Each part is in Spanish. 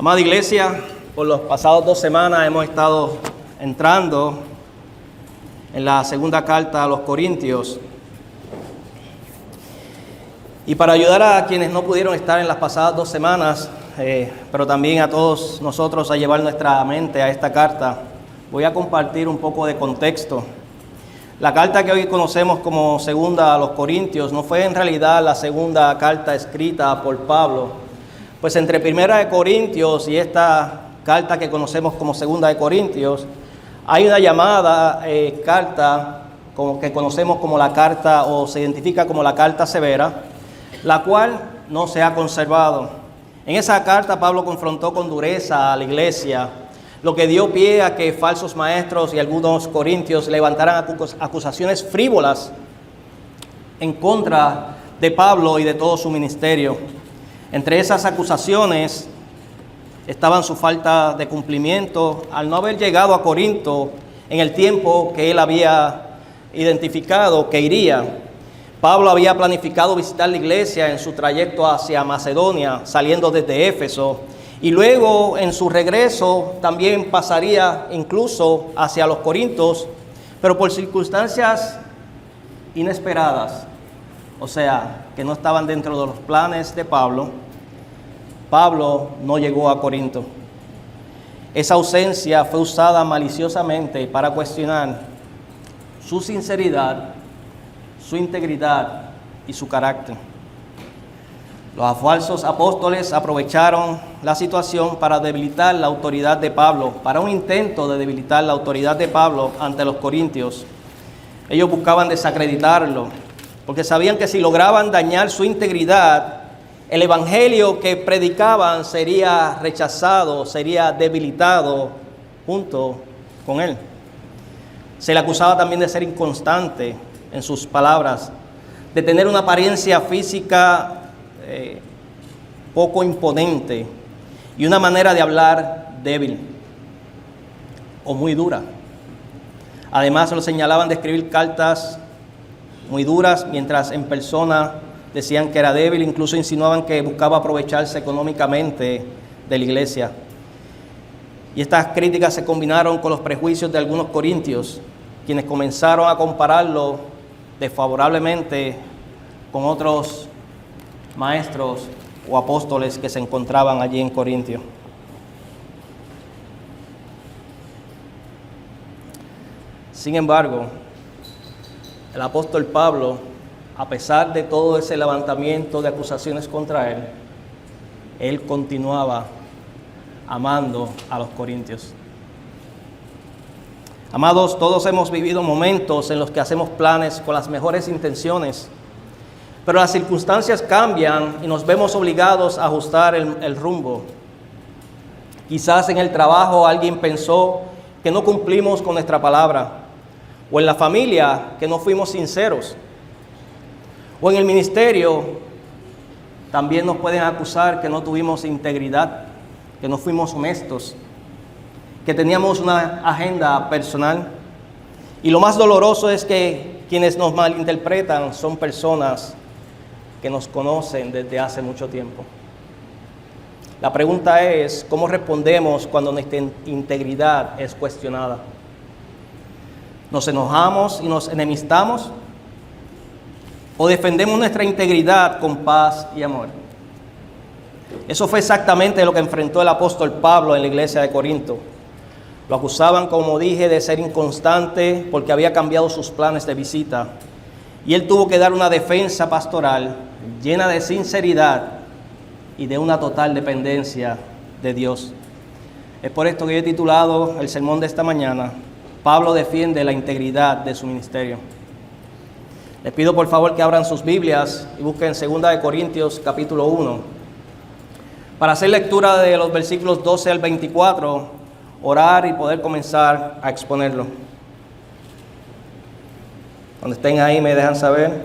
Amada iglesia, por los pasados 2 semanas hemos estado entrando en la segunda carta a los Corintios. Y para ayudar a quienes no pudieron estar en las pasadas 2 semanas, pero también a todos nosotros a llevar nuestra mente a esta carta, voy a compartir un poco de contexto. La carta que hoy conocemos como segunda a los Corintios no fue en realidad la segunda carta escrita por Pablo, pues entre Primera de Corintios y esta carta que conocemos como Segunda de Corintios, hay una llamada carta como que conocemos como la carta o se identifica como la carta severa, la cual no se ha conservado. En esa carta Pablo confrontó con dureza a la iglesia, lo que dio pie a que falsos maestros y algunos corintios levantaran acusaciones frívolas en contra de Pablo y de todo su ministerio. Entre esas acusaciones estaban su falta de cumplimiento al no haber llegado a Corinto en el tiempo que él había identificado que iría. Pablo había planificado visitar la iglesia en su trayecto hacia Macedonia, saliendo desde Éfeso, y luego en su regreso también pasaría incluso hacia los Corintios, pero por circunstancias inesperadas, o sea, que no estaban dentro de los planes de Pablo, Pablo no llegó a Corinto. Esa ausencia fue usada maliciosamente para cuestionar su sinceridad, su integridad y su carácter. Los falsos apóstoles aprovecharon la situación para debilitar la autoridad de Pablo, para un intento de debilitar la autoridad de Pablo ante los corintios. Ellos buscaban desacreditarlo, porque sabían que si lograban dañar su integridad, el evangelio que predicaban sería rechazado, sería debilitado junto con él. Se le acusaba también de ser inconstante en sus palabras, de tener una apariencia física poco imponente y una manera de hablar débil o muy dura. Además, lo señalaban de escribir cartas muy duras, mientras en persona decían que era débil, incluso insinuaban que buscaba aprovecharse económicamente de la iglesia. Y estas críticas se combinaron con los prejuicios de algunos corintios, quienes comenzaron a compararlo desfavorablemente con otros maestros o apóstoles que se encontraban allí en Corintio. Sin embargo, el apóstol Pablo, a pesar de todo ese levantamiento de acusaciones contra él continuaba amando a los corintios. Amados, todos hemos vivido momentos en los que hacemos planes con las mejores intenciones, pero las circunstancias cambian y nos vemos obligados a ajustar el rumbo. Quizás en el trabajo alguien pensó que no cumplimos con nuestra palabra, o en la familia que no fuimos sinceros, o en el ministerio también nos pueden acusar que no tuvimos integridad, que no fuimos honestos, que teníamos una agenda personal. Y lo más doloroso es que quienes nos malinterpretan son personas que nos conocen desde hace mucho tiempo. La pregunta es, ¿cómo respondemos cuando nuestra integridad es cuestionada? ¿Nos enojamos y nos enemistamos? ¿O defendemos nuestra integridad con paz y amor? Eso fue exactamente lo que enfrentó el apóstol Pablo en la iglesia de Corinto. Lo acusaban, como dije, de ser inconstante porque había cambiado sus planes de visita. Y él tuvo que dar una defensa pastoral llena de sinceridad y de una total dependencia de Dios. Es por esto que yo he titulado el sermón de esta mañana, Pablo defiende la integridad de su ministerio. Les pido por favor que abran sus Biblias y busquen 2 de Corintios capítulo 1. Para hacer lectura de los versículos 12 al 24, orar y poder comenzar a exponerlo. Cuando estén ahí me dejan saber.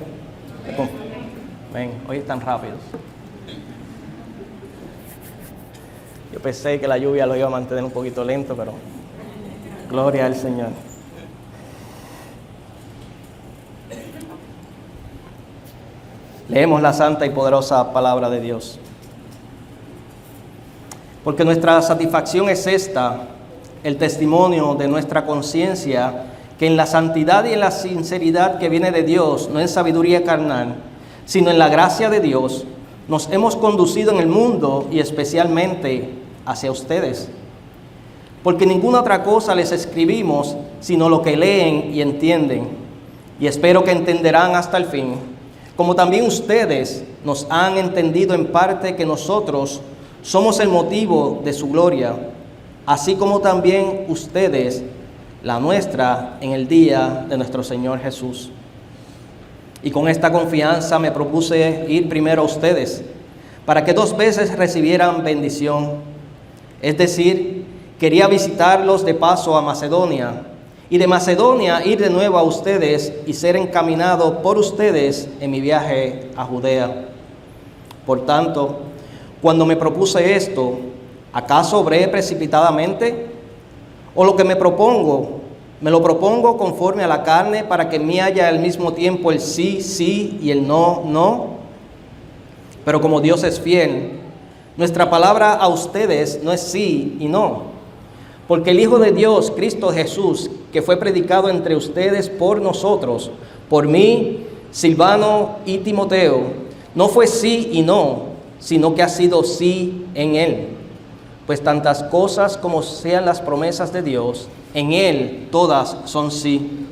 Ven, hoy están rápidos. Yo pensé que la lluvia lo iba a mantener un poquito lento, pero gloria al Señor. Leemos la santa y poderosa palabra de Dios. Porque nuestra satisfacción es esta, el testimonio de nuestra conciencia, que en la santidad y en la sinceridad que viene de Dios, no en sabiduría carnal, sino en la gracia de Dios, nos hemos conducido en el mundo y especialmente hacia ustedes. Porque ninguna otra cosa les escribimos, sino lo que leen y entienden, y espero que entenderán hasta el fin, como también ustedes nos han entendido en parte que nosotros somos el motivo de su gloria, así como también ustedes la nuestra en el día de nuestro Señor Jesús. Y con esta confianza me propuse ir primero a ustedes, para que 2 veces recibieran bendición. Es decir, quería visitarlos de paso a Macedonia, y de Macedonia ir de nuevo a ustedes y ser encaminado por ustedes en mi viaje a Judea. Por tanto, cuando me propuse esto, ¿acaso obré precipitadamente? ¿O lo que me lo propongo conforme a la carne para que en mí haya al mismo tiempo el sí, sí y el no, no? Pero como Dios es fiel, nuestra palabra a ustedes no es sí y no. Porque el Hijo de Dios, Cristo Jesús, que fue predicado entre ustedes por nosotros, por mí, Silvano y Timoteo, no fue sí y no, sino que ha sido sí en Él. Pues tantas cosas como sean las promesas de Dios, en Él todas son sí.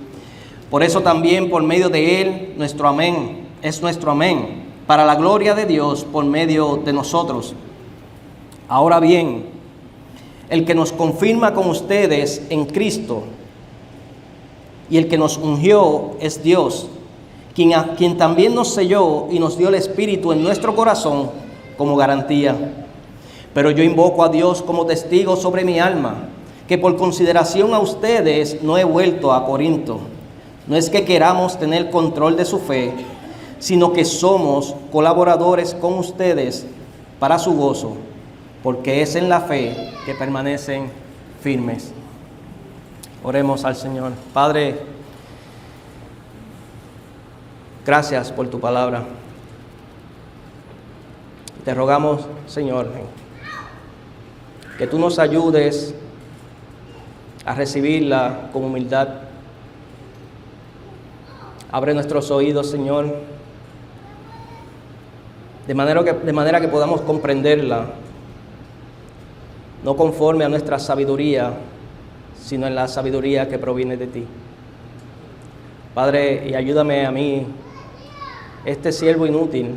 Por eso también por medio de Él nuestro amén es nuestro amén, para la gloria de Dios por medio de nosotros. Ahora bien, el que nos confirma con ustedes en Cristo y el que nos ungió es Dios, quien también nos selló y nos dio el Espíritu en nuestro corazón como garantía. Pero yo invoco a Dios como testigo sobre mi alma, que por consideración a ustedes no he vuelto a Corinto. No es que queramos tener control de su fe, sino que somos colaboradores con ustedes para su gozo, porque es en la fe que permanecen firmes. Oremos al Señor. Padre, gracias por tu palabra. Te rogamos, Señor, que tú nos ayudes a recibirla con humildad. Abre nuestros oídos, Señor, de manera que podamos comprenderla, no conforme a nuestra sabiduría, sino en la sabiduría que proviene de ti. Padre, y ayúdame a mí, este siervo inútil,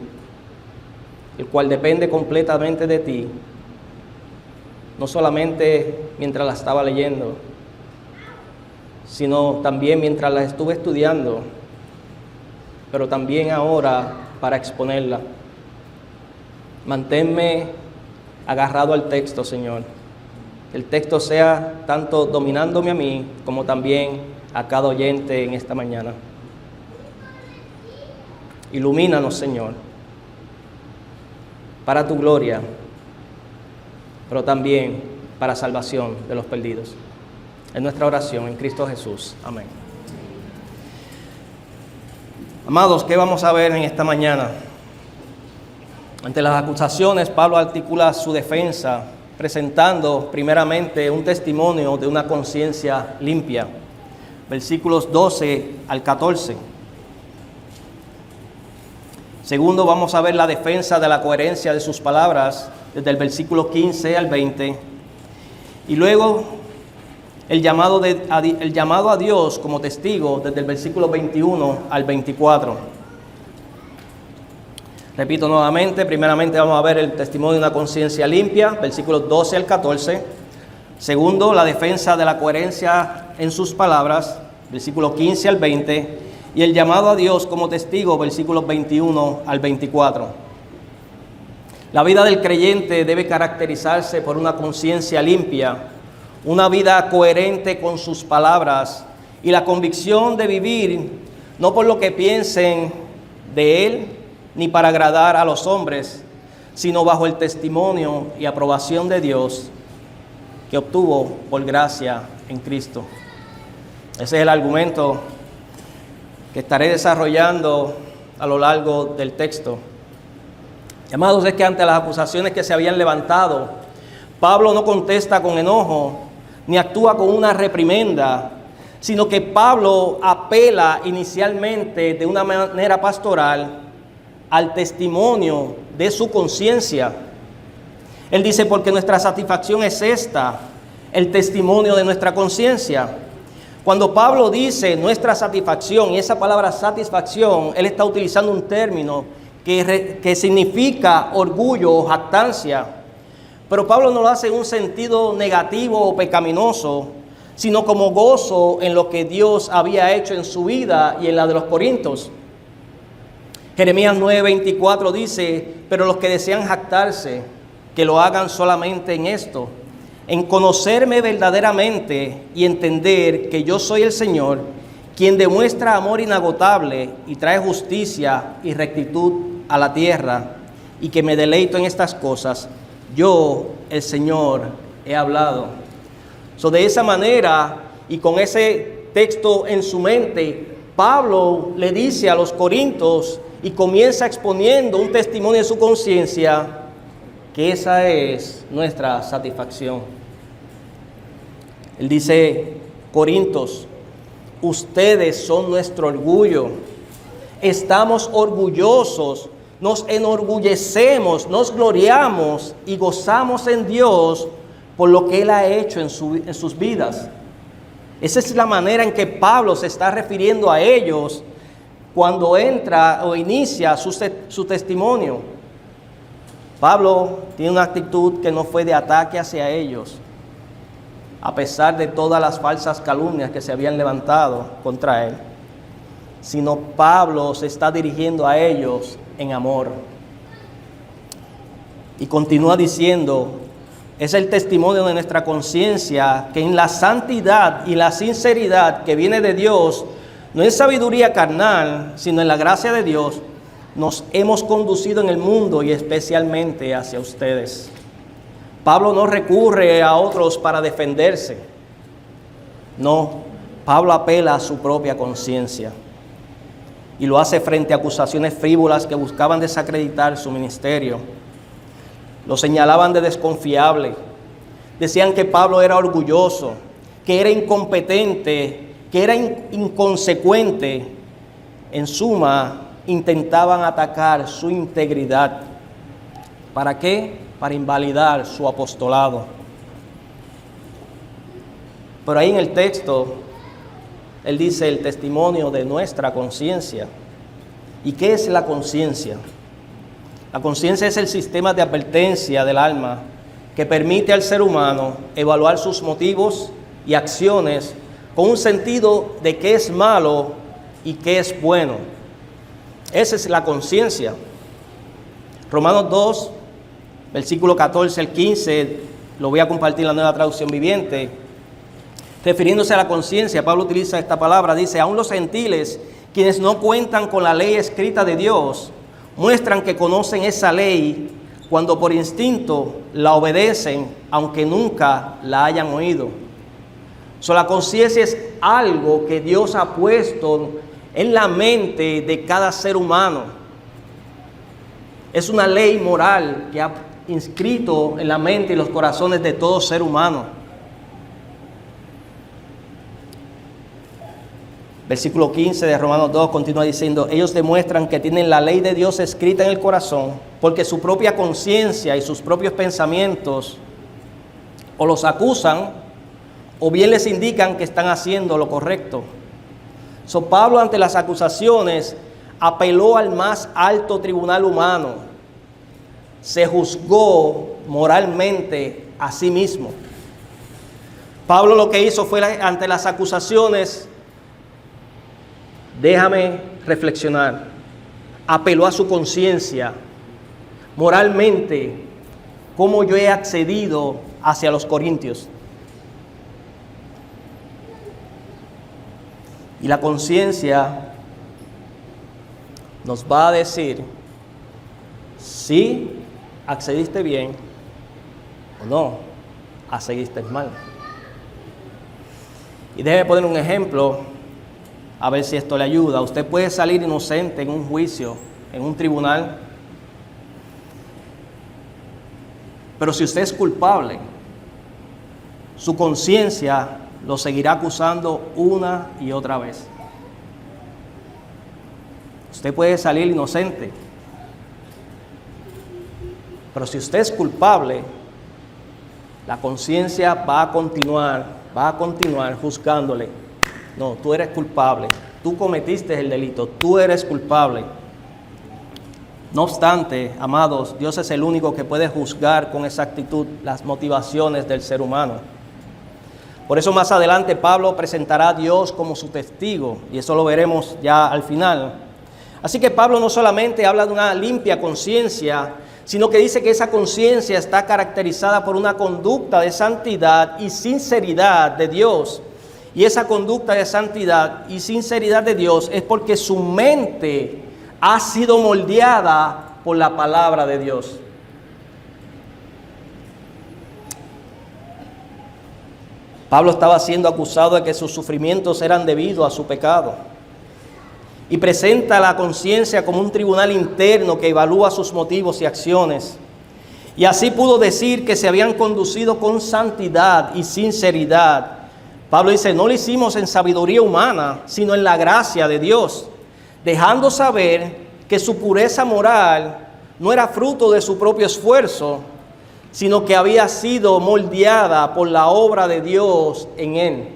el cual depende completamente de ti, no solamente mientras la estaba leyendo, sino también mientras la estuve estudiando, pero también ahora para exponerla. Manténme agarrado al texto, Señor. Que el texto sea tanto dominándome a mí como también a cada oyente en esta mañana. Ilumínanos, Señor, para tu gloria, pero también para salvación de los perdidos. Es nuestra oración en Cristo Jesús. Amén. Amados, ¿qué vamos a ver en esta mañana? Ante las acusaciones, Pablo articula su defensa, presentando primeramente un testimonio de una conciencia limpia. Versículos 12 al 14. Segundo, vamos a ver la defensa de la coherencia de sus palabras, desde el versículo 15 al 20. Y luego, el llamado a Dios como testigo, desde el versículo 21 al 24. Repito nuevamente, primeramente vamos a ver el testimonio de una conciencia limpia, versículos 12 al 14. Segundo, la defensa de la coherencia en sus palabras, versículos 15 al 20. Y el llamado a Dios como testigo, versículos 21 al 24. La vida del creyente debe caracterizarse por una conciencia limpia, una vida coherente con sus palabras y la convicción de vivir no por lo que piensen de él, ni para agradar a los hombres, sino bajo el testimonio y aprobación de Dios que obtuvo por gracia en Cristo. Ese es el argumento que estaré desarrollando a lo largo del texto. Amados, es que ante las acusaciones que se habían levantado, Pablo no contesta con enojo, ni actúa con una reprimenda, sino que Pablo apela inicialmente de una manera pastoral al testimonio de su conciencia. Él dice, porque nuestra satisfacción es esta, el testimonio de nuestra conciencia. Cuando Pablo dice nuestra satisfacción, y esa palabra satisfacción, él está utilizando un término que significa orgullo o jactancia. Pero Pablo no lo hace en un sentido negativo o pecaminoso, sino como gozo en lo que Dios había hecho en su vida y en la de los corintios. Jeremías 9:24 dice, pero los que desean jactarse, que lo hagan solamente en esto, en conocerme verdaderamente y entender que yo soy el Señor, quien demuestra amor inagotable y trae justicia y rectitud a la tierra, y que me deleito en estas cosas. Yo, el Señor, he hablado. De esa manera y con ese texto en su mente, Pablo le dice a los corintios y comienza exponiendo un testimonio de su conciencia, que esa es nuestra satisfacción. Él dice, Corintios, ustedes son nuestro orgullo. Estamos orgullosos, nos enorgullecemos, nos gloriamos y gozamos en Dios por lo que Él ha hecho en sus vidas. Esa es la manera en que Pablo se está refiriendo a ellos cuando entra o inicia su testimonio. Pablo tiene una actitud que no fue de ataque hacia ellos, a pesar de todas las falsas calumnias que se habían levantado contra él, sino Pablo se está dirigiendo a ellos en amor. Y continúa diciendo, es el testimonio de nuestra conciencia que en la santidad y la sinceridad que viene de Dios, no en sabiduría carnal, sino en la gracia de Dios, nos hemos conducido en el mundo y especialmente hacia ustedes. Pablo no recurre a otros para defenderse. No, Pablo apela a su propia conciencia y lo hace frente a acusaciones frívolas que buscaban desacreditar su ministerio. Lo señalaban de desconfiable. Decían que Pablo era orgulloso, que era incompetente, que era inconsecuente. En suma, intentaban atacar su integridad. ¿Para qué? Para invalidar su apostolado. Pero ahí en el texto, él dice el testimonio de nuestra conciencia. ¿Y qué es la conciencia? La conciencia es el sistema de advertencia del alma que permite al ser humano evaluar sus motivos y acciones con un sentido de qué es malo y qué es bueno. Esa es la conciencia. Romanos 2, versículo 14 al 15, lo voy a compartir en la Nueva Traducción Viviente. Refiriéndose a la conciencia, Pablo utiliza esta palabra, dice, aún los gentiles, quienes no cuentan con la ley escrita de Dios, muestran que conocen esa ley cuando por instinto la obedecen, aunque nunca la hayan oído. La conciencia es algo que Dios ha puesto en la mente de cada ser humano. Es una ley moral que ha inscrito en la mente y los corazones de todo ser humano. Versículo 15 de Romanos 2 continúa diciendo, ellos demuestran que tienen la ley de Dios escrita en el corazón, porque su propia conciencia y sus propios pensamientos o los acusan o bien les indican que están haciendo lo correcto. Pablo, ante las acusaciones, apeló al más alto tribunal humano. Se juzgó moralmente a sí mismo. Pablo lo que hizo fue, ante las acusaciones, déjame reflexionar. Apeló a su conciencia. Moralmente, ¿cómo yo he accedido hacia los corintios? Y la conciencia nos va a decir si accediste bien o no, accediste mal. Y déjeme poner un ejemplo, a ver si esto le ayuda. Usted puede salir inocente en un juicio, en un tribunal, pero si usted es culpable, su conciencia lo seguirá acusando una y otra vez. Usted puede salir inocente, pero si usted es culpable, la conciencia va a continuar juzgándole. No, tú eres culpable, tú cometiste el delito, tú eres culpable. No obstante, amados, Dios es el único que puede juzgar con exactitud las motivaciones del ser humano. Por eso más adelante Pablo presentará a Dios como su testigo, y eso lo veremos ya al final. Así que Pablo no solamente habla de una limpia conciencia, sino que dice que esa conciencia está caracterizada por una conducta de santidad y sinceridad de Dios. Y esa conducta de santidad y sinceridad de Dios es porque su mente ha sido moldeada por la palabra de Dios. Pablo estaba siendo acusado de que sus sufrimientos eran debido a su pecado. Y presenta la conciencia como un tribunal interno que evalúa sus motivos y acciones. Y así pudo decir que se habían conducido con santidad y sinceridad. Pablo dice, no lo hicimos en sabiduría humana, sino en la gracia de Dios, dejando saber que su pureza moral no era fruto de su propio esfuerzo, sino que había sido moldeada por la obra de Dios en él.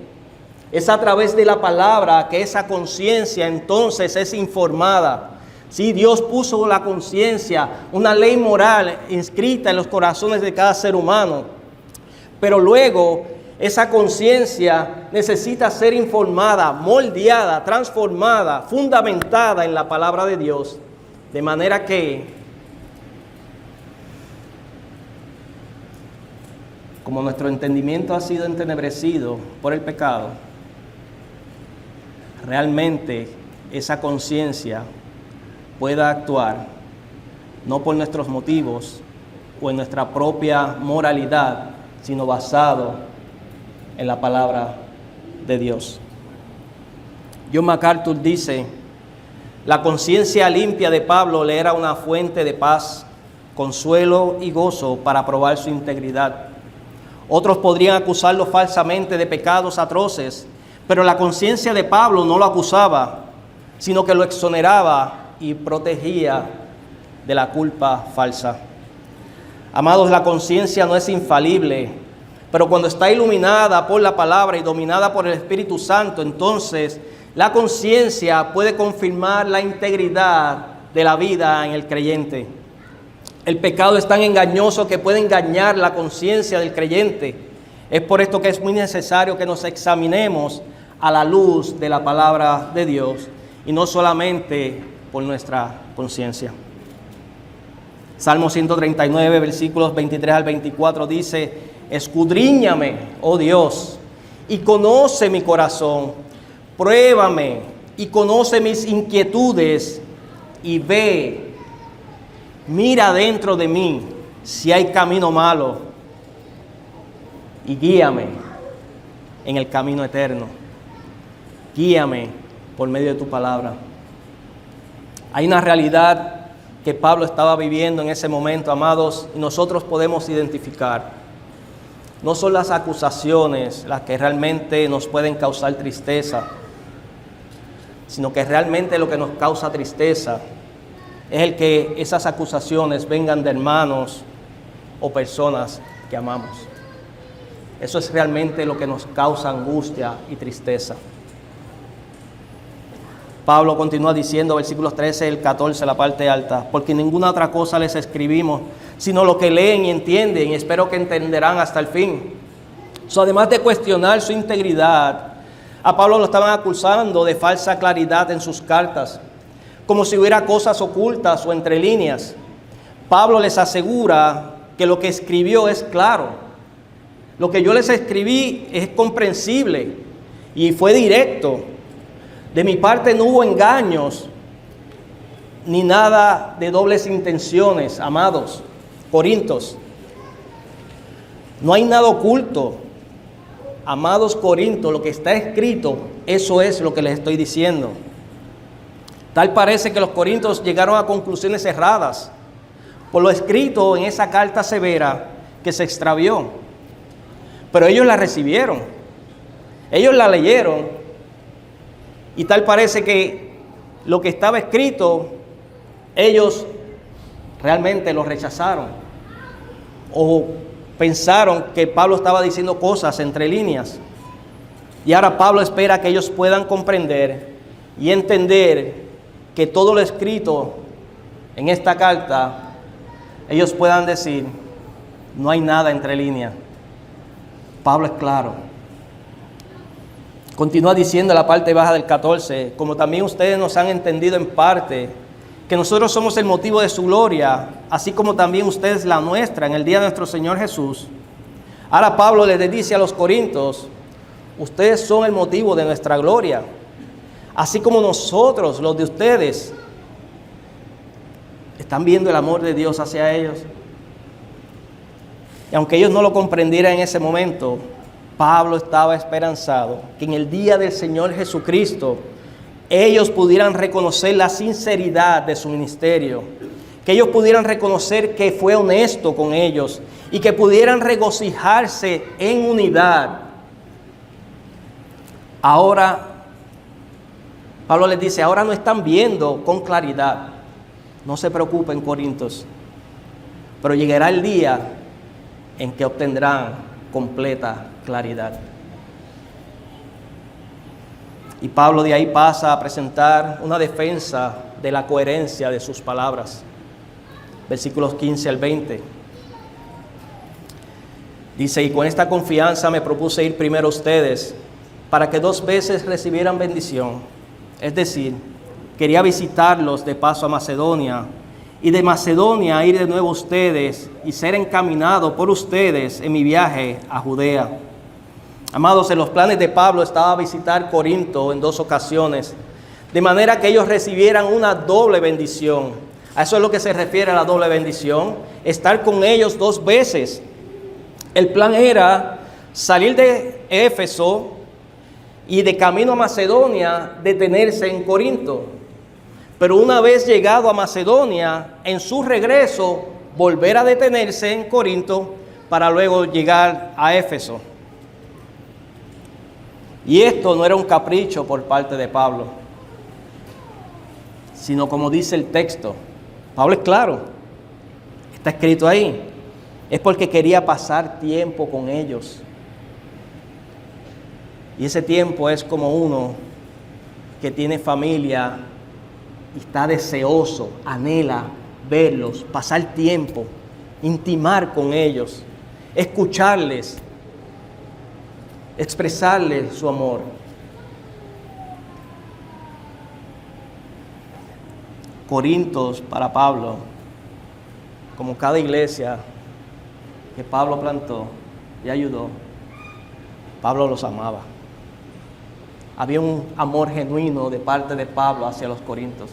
Es a través de la palabra que esa conciencia entonces es informada. Sí, Dios puso la conciencia, una ley moral inscrita en los corazones de cada ser humano, pero luego esa conciencia necesita ser informada, moldeada, transformada, fundamentada en la palabra de Dios, de manera que, como nuestro entendimiento ha sido entenebrecido por el pecado, realmente esa conciencia pueda actuar no por nuestros motivos o en nuestra propia moralidad, sino basado en la palabra de Dios. John MacArthur dice, la conciencia limpia de Pablo le era una fuente de paz, consuelo y gozo para probar su integridad. Otros podrían acusarlo falsamente de pecados atroces, pero la conciencia de Pablo no lo acusaba, sino que lo exoneraba y protegía de la culpa falsa. Amados, la conciencia no es infalible, pero cuando está iluminada por la palabra y dominada por el Espíritu Santo, entonces la conciencia puede confirmar la integridad de la vida en el creyente. El pecado es tan engañoso que puede engañar la conciencia del creyente. Es por esto que es muy necesario que nos examinemos a la luz de la palabra de Dios y no solamente por nuestra conciencia. Salmo 139, versículos 23 al 24 dice, escudriñame, oh Dios, y conoce mi corazón, pruébame y conoce mis inquietudes y ve, mira dentro de mí si hay camino malo y guíame en el camino eterno. Guíame por medio de tu palabra. Hay una realidad que Pablo estaba viviendo en ese momento, amados, y nosotros podemos identificar. No son las acusaciones las que realmente nos pueden causar tristeza, sino que realmente lo que nos causa tristeza es el que esas acusaciones vengan de hermanos o personas que amamos. Eso es realmente lo que nos causa angustia y tristeza. Pablo continúa diciendo, versículos 13 y 14, la parte alta, porque ninguna otra cosa les escribimos, sino lo que leen y entienden, y espero que entenderán hasta el fin. Además de cuestionar su integridad, a Pablo lo estaban acusando de falsa claridad en sus cartas, como si hubiera cosas ocultas o entre líneas. Pablo les asegura que lo que escribió es claro. Lo que yo les escribí es comprensible y fue directo. De mi parte no hubo engaños ni nada de dobles intenciones, amados Corintios. No hay nada oculto. Amados Corintios, lo que está escrito, eso es lo que les estoy diciendo. Tal parece que los corintios llegaron a conclusiones erradas por lo escrito en esa carta severa que se extravió. pero ellos la recibieron, ellos la leyeron, y tal parece que lo que estaba escrito, ellos realmente lo rechazaron, o pensaron que Pablo estaba diciendo cosas entre líneas. Y ahora Pablo espera que ellos puedan comprender y entender que todo lo escrito en esta carta, ellos puedan decir, no hay nada entre líneas. Pablo es claro. Continúa diciendo en la parte baja del 14, como también ustedes nos han entendido en parte, que nosotros somos el motivo de su gloria, así como también ustedes la nuestra en el día de nuestro Señor Jesús. Ahora Pablo les dice a los corintios, ustedes son el motivo de nuestra gloria, así como nosotros, los de ustedes. ¿Están viendo el amor de Dios hacia ellos? Y aunque ellos no lo comprendieran en ese momento, Pablo estaba esperanzado que en el día del Señor Jesucristo ellos pudieran reconocer la sinceridad de su ministerio, que ellos pudieran reconocer que fue honesto con ellos y que pudieran regocijarse en unidad. Ahora, Pablo les dice, ahora no están viendo con claridad. No se preocupen, Corintios, pero llegará el día en que obtendrán completa claridad. Y Pablo de ahí pasa a presentar una defensa de la coherencia de sus palabras. Versículos 15 al 20. Dice, y con esta confianza me propuse ir primero a ustedes, para que 2 veces recibieran bendición. Es decir, quería visitarlos de paso a Macedonia, y de Macedonia ir de nuevo a ustedes, y ser encaminado por ustedes en mi viaje a Judea. Amados, en los planes de Pablo estaba visitar Corinto en 2 ocasiones, de manera que ellos recibieran una doble bendición. A eso es lo que se refiere a la doble bendición, estar con ellos 2 veces. El plan era salir de Éfeso y de camino a Macedonia detenerse en Corinto. Pero una vez llegado a Macedonia, en su regreso, volver a detenerse en Corinto para luego llegar a Éfeso. Y esto no era un capricho por parte de Pablo, sino como dice el texto. Pablo es claro, está escrito ahí. Es porque quería pasar tiempo con ellos. Y ese tiempo es como uno que tiene familia y está deseoso, anhela verlos, pasar tiempo, intimar con ellos, escucharles, expresarles su amor. Corintios para Pablo, como cada iglesia que Pablo plantó y ayudó, Pablo los amaba. Había un amor genuino de parte de Pablo hacia los corintios.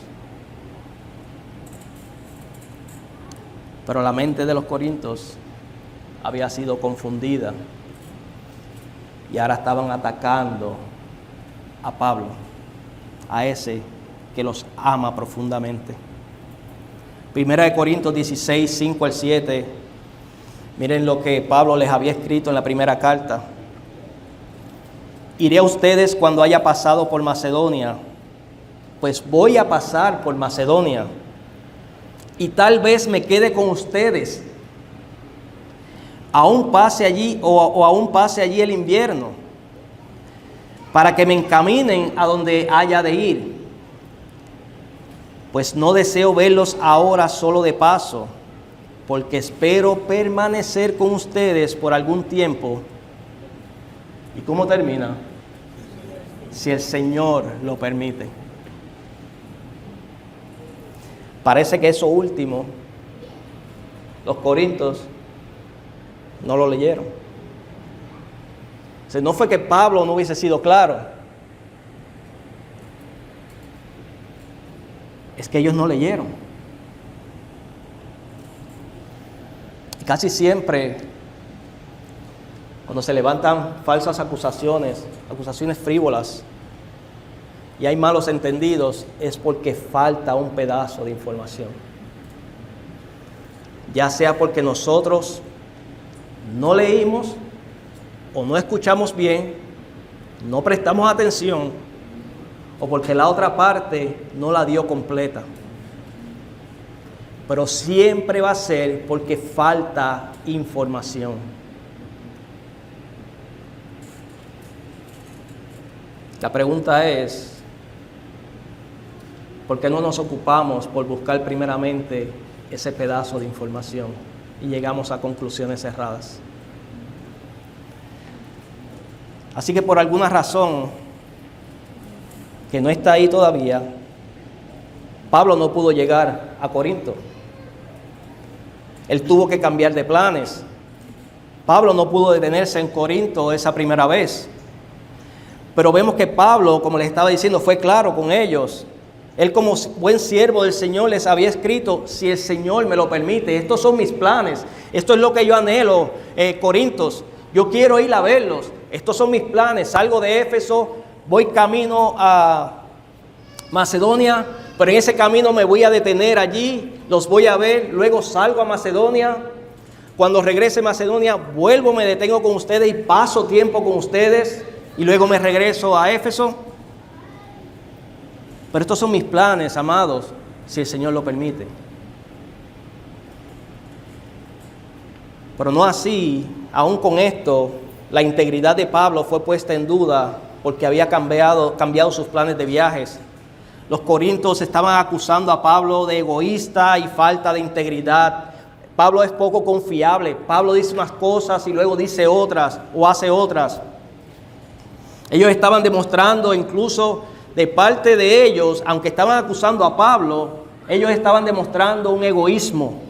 Pero la mente de los corintios había sido confundida y ahora estaban atacando a Pablo, a ese que los ama profundamente. Primera de Corintios 16, 5 al 7. Miren lo que Pablo les había escrito en la primera carta. Iré a ustedes cuando haya pasado por Macedonia, pues voy a pasar por Macedonia, y tal vez me quede con ustedes, aún pase allí o aún pase allí el invierno, para que me encaminen a donde haya de ir, pues no deseo verlos ahora solo de paso, porque espero permanecer con ustedes por algún tiempo. ¿Y cómo termina? Si el Señor lo permite. Parece que eso último, los corintios no lo leyeron. O sea, no fue que Pablo no hubiese sido claro. Es que ellos no leyeron. Y casi siempre, cuando se levantan falsas acusaciones frívolas, y hay malos entendidos, es porque falta un pedazo de información. Ya sea porque nosotros no leímos o no escuchamos bien, no prestamos atención, o porque la otra parte no la dio completa. Pero siempre va a ser porque falta información. La pregunta es, ¿por qué no nos ocupamos por buscar primeramente ese pedazo de información y llegamos a conclusiones erradas? Así que por alguna razón que no está ahí todavía, Pablo no pudo llegar a Corinto. Él tuvo que cambiar de planes. Pablo no pudo detenerse en Corinto esa primera vez. Pero vemos que Pablo, como les estaba diciendo, fue claro con ellos. Él, como buen siervo del Señor, les había escrito: si el Señor me lo permite, estos son mis planes, esto es lo que yo anhelo, Corintios, yo quiero ir a verlos, estos son mis planes. Salgo de Éfeso, voy camino a Macedonia, pero en ese camino me voy a detener allí, los voy a ver, luego salgo a Macedonia. Cuando regrese a Macedonia, vuelvo, me detengo con ustedes y paso tiempo con ustedes, y luego me regreso a Éfeso. Pero estos son mis planes, amados, si el Señor lo permite. Pero no así, aún con esto, la integridad de Pablo fue puesta en duda porque había cambiado sus planes de viajes. Los corintios estaban acusando a Pablo de egoísta y falta de integridad. Pablo es poco confiable. Pablo dice unas cosas y luego dice otras o hace otras. Ellos estaban demostrando, incluso de parte de ellos, aunque estaban acusando a Pablo, ellos estaban demostrando un egoísmo,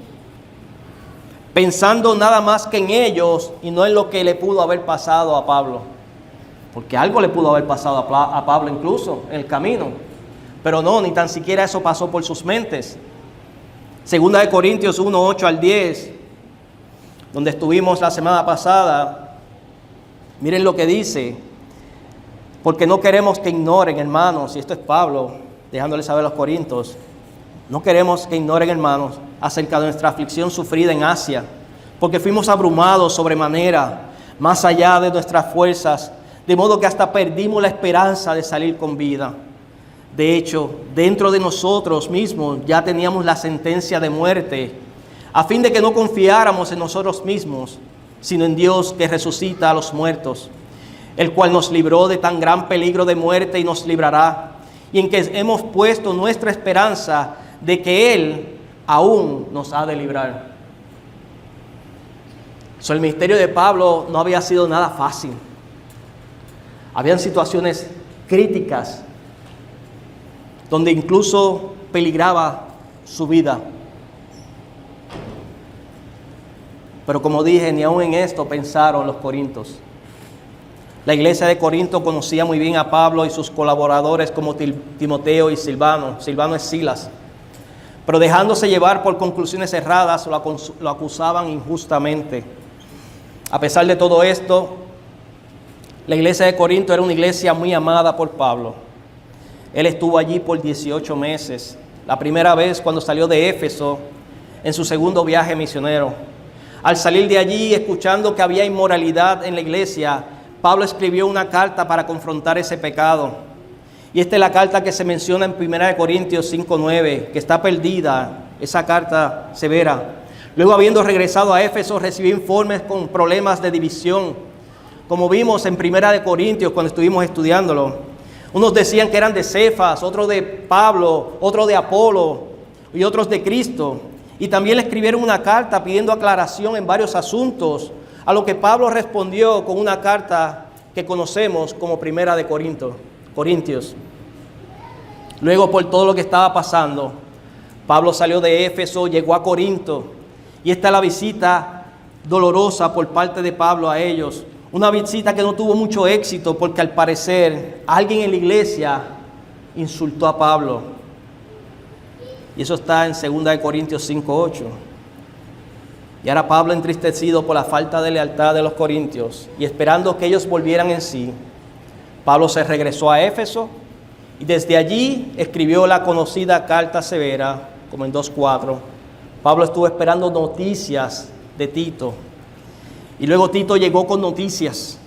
pensando nada más que en ellos y no en lo que le pudo haber pasado a Pablo. Porque algo le pudo haber pasado a Pablo incluso en el camino. Pero no, ni tan siquiera eso pasó por sus mentes. Segunda de Corintios 1, 8 al 10, donde estuvimos la semana pasada, miren lo que dice: porque no queremos que ignoren, hermanos, y esto es Pablo dejándole saber a los corintios, no queremos que ignoren, hermanos, acerca de nuestra aflicción sufrida en Asia, porque fuimos abrumados sobremanera, más allá de nuestras fuerzas, de modo que hasta perdimos la esperanza de salir con vida. De hecho, dentro de nosotros mismos ya teníamos la sentencia de muerte, a fin de que no confiáramos en nosotros mismos, sino en Dios que resucita a los muertos, el cual nos libró de tan gran peligro de muerte y nos librará, y en que hemos puesto nuestra esperanza de que Él aún nos ha de librar. El ministerio de Pablo no había sido nada fácil. Habían situaciones críticas, donde incluso peligraba su vida. Pero como dije, ni aun en esto pensaron los corintios. La iglesia de Corinto conocía muy bien a Pablo y sus colaboradores como Timoteo y Silvano. Silvano es Silas. Pero dejándose llevar por conclusiones erradas, lo acusaban injustamente. A pesar de todo esto, la iglesia de Corinto era una iglesia muy amada por Pablo. Él estuvo allí por 18 meses. La primera vez cuando salió de Éfeso, en su segundo viaje misionero. Al salir de allí, escuchando que había inmoralidad en la iglesia, Pablo escribió una carta para confrontar ese pecado. Y esta es la carta que se menciona en 1 Corintios 5:9, que está perdida, esa carta severa. Luego, habiendo regresado a Éfeso, recibió informes con problemas de división, como vimos en 1 Corintios cuando estuvimos estudiándolo. Unos decían que eran de Cefas, otros de Pablo, otros de Apolo y otros de Cristo. Y también le escribieron una carta pidiendo aclaración en varios asuntos, a lo que Pablo respondió con una carta que conocemos como 1 Corintios. Luego, por todo lo que estaba pasando, Pablo salió de Éfeso, llegó a Corinto, y esta es la visita dolorosa por parte de Pablo a ellos. Una visita que no tuvo mucho éxito porque al parecer alguien en la iglesia insultó a Pablo. Y eso está en 2 Corintios 5:8. Y ahora Pablo, entristecido por la falta de lealtad de los corintios y esperando que ellos volvieran en sí, Pablo se regresó a Éfeso y desde allí escribió la conocida carta severa, como en 2:4. Pablo estuvo esperando noticias de Tito. Y luego Tito llegó con noticias.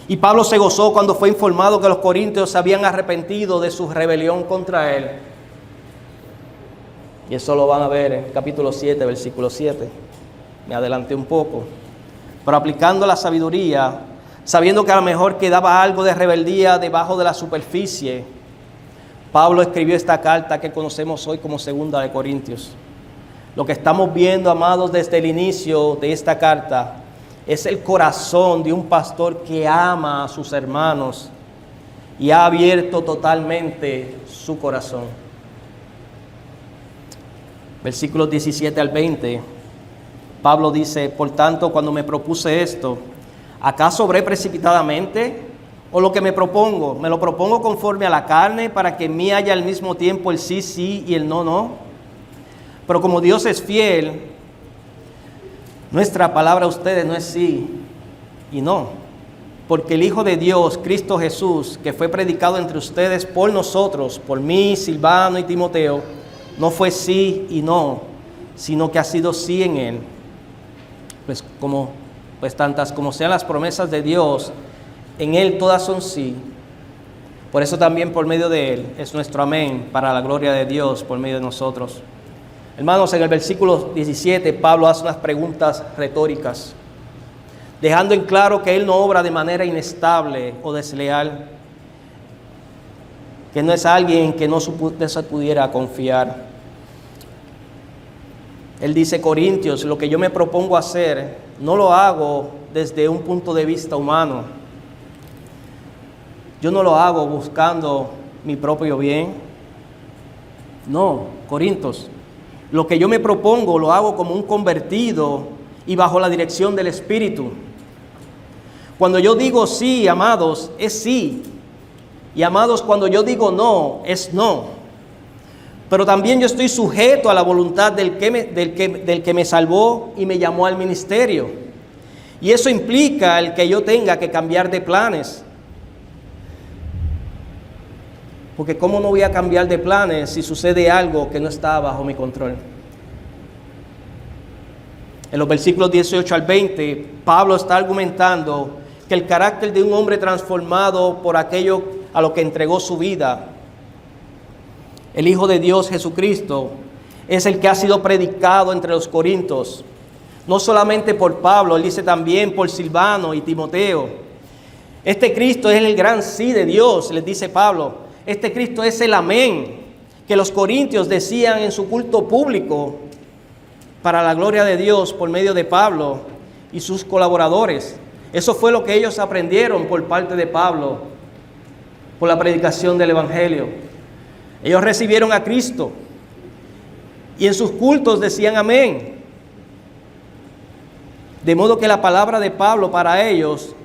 Y Pablo se gozó cuando fue informado que los corintios se habían arrepentido de su rebelión contra él. Y eso lo van a ver en capítulo 7, versículo 7. Me adelanté un poco. Pero aplicando la sabiduría, sabiendo que a lo mejor quedaba algo de rebeldía debajo de la superficie, Pablo escribió esta carta que conocemos hoy como Segunda de Corintios. Lo que estamos viendo, amados, desde el inicio de esta carta es el corazón de un pastor que ama a sus hermanos y ha abierto totalmente su corazón. Versículos 17 al 20, Pablo dice: por tanto, cuando me propuse esto, ¿acaso obré precipitadamente? ¿O lo que me lo propongo conforme a la carne, para que en mí haya al mismo tiempo el sí, sí y el no, no? Pero como Dios es fiel, nuestra palabra a ustedes no es sí y no. Porque el Hijo de Dios, Cristo Jesús, que fue predicado entre ustedes por nosotros, por mí, Silvano y Timoteo, no fue sí y no, sino que ha sido sí en él. Pues tantas como sean las promesas de Dios, en él todas son sí. Por eso también por medio de él es nuestro amén, para la gloria de Dios por medio de nosotros. Hermanos, en el versículo 17, Pablo hace unas preguntas retóricas, dejando en claro que él no obra de manera inestable o desleal, que no es alguien que no se pudiera confiar. Él dice: Corintios, lo que yo me propongo hacer, no lo hago desde un punto de vista humano. Yo no lo hago buscando mi propio bien. No, Corintios, lo que yo me propongo lo hago como un convertido y bajo la dirección del Espíritu. Cuando yo digo sí, amados, es sí. Y amados, cuando yo digo no, es no. Pero también yo estoy sujeto a la voluntad del que me salvó y me llamó al ministerio. Y eso implica el que yo tenga que cambiar de planes. Porque ¿cómo no voy a cambiar de planes si sucede algo que no está bajo mi control? En los versículos 18 al 20, Pablo está argumentando que el carácter de un hombre transformado por aquello a lo que entregó su vida, el Hijo de Dios Jesucristo, es el que ha sido predicado entre los corintios, no solamente por Pablo, él dice también por Silvano y Timoteo. Este Cristo es el gran sí de Dios, les dice Pablo. Este Cristo es el amén que los corintios decían en su culto público para la gloria de Dios por medio de Pablo y sus colaboradores. Eso fue lo que ellos aprendieron por parte de Pablo, por la predicación del Evangelio. Ellos recibieron a Cristo y en sus cultos decían amén. De modo que la palabra de Pablo para ellos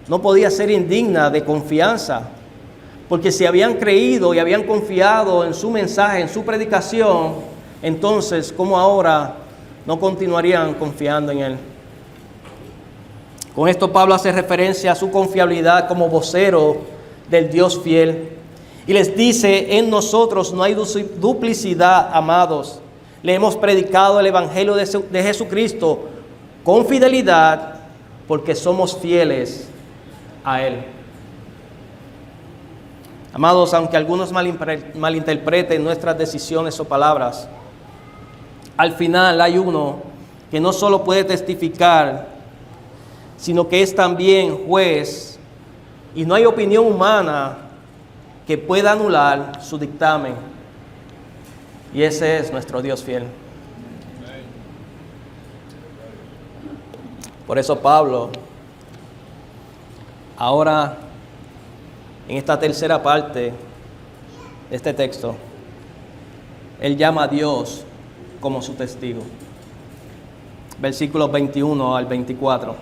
no podía ser indigna de confianza, porque si habían creído y habían confiado en su mensaje, en su predicación, entonces, ¿cómo ahora no continuarían confiando en él? Con esto Pablo hace referencia a su confiabilidad como vocero del Dios fiel. Y les dice: en nosotros no hay duplicidad, amados. Le hemos predicado el Evangelio de Jesucristo con fidelidad, porque somos fieles a Él. Amados, aunque algunos malinterpreten nuestras decisiones o palabras, al final hay uno que no solo puede testificar, sino que es también juez, y no hay opinión humana que pueda anular su dictamen. Y ese es nuestro Dios fiel. Por eso Pablo, ahora en esta tercera parte de este texto, él llama a Dios como su testigo. Versículos 21 al 24.